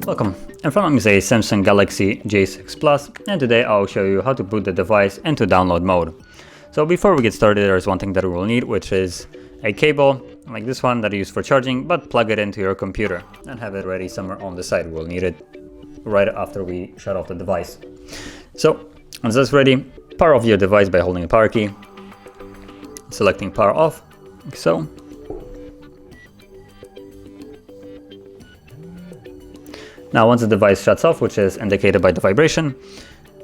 Welcome, in front of me is a Samsung Galaxy J6 Plus, and today I'll show you how to boot the device into download mode. So before we get started, there's one thing that we will need, which is a cable like this one that I use for charging, but plug it into your computer and have it ready somewhere on the side. We'll need it right after we shut off the device. So once that's ready, power off your device by holding the power key, selecting power off, like so. Now once the device shuts off, which is indicated by the vibration,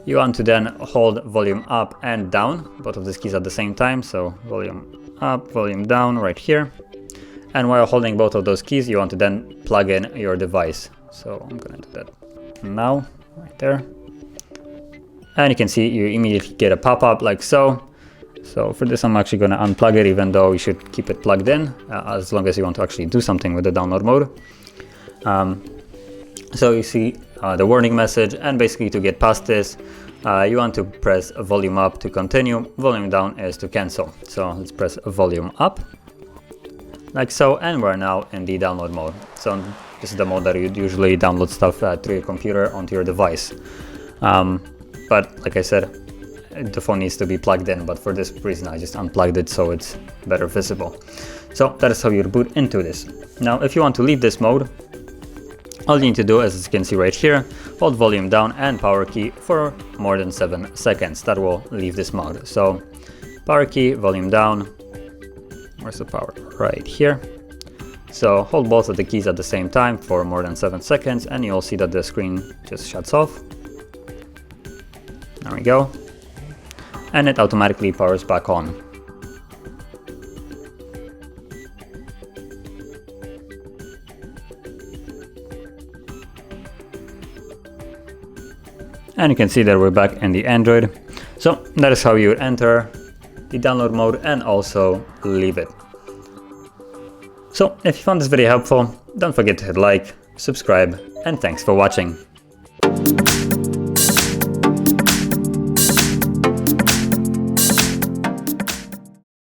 you want to then hold volume up and down, both of these keys at the same time. So volume up, volume down right here. And while holding both of those keys, you want to then plug in your device. So I'm gonna do that now, right there. And you can see you immediately get a pop-up like so. So for this, I'm actually gonna unplug it, even though you should keep it plugged in, as long as you want to actually do something with the download mode. So you see the warning message, and basically to get past this, you want to press volume up to continue, volume down is to cancel. So let's press volume up, like so, and we're now in the download mode. So this is the mode that you'd usually download stuff through your computer onto your device. But like I said, the phone needs to be plugged in, but for this reason I just unplugged it so it's better visible. So that is how you boot into this. Now if you want to leave this mode, all you need to do, as you can see right here, hold volume down and power key for more than 7 seconds. That will leave this mode. So power key, volume down, where's the power? Right here. So hold both of the keys at the same time for more than 7 seconds, and you'll see that the screen just shuts off. There we go. And it automatically powers back on. And you can see that we're back in the Android. So that is how you would enter the download mode and also leave it. So if you found this video helpful, don't forget to hit like, subscribe, and thanks for watching.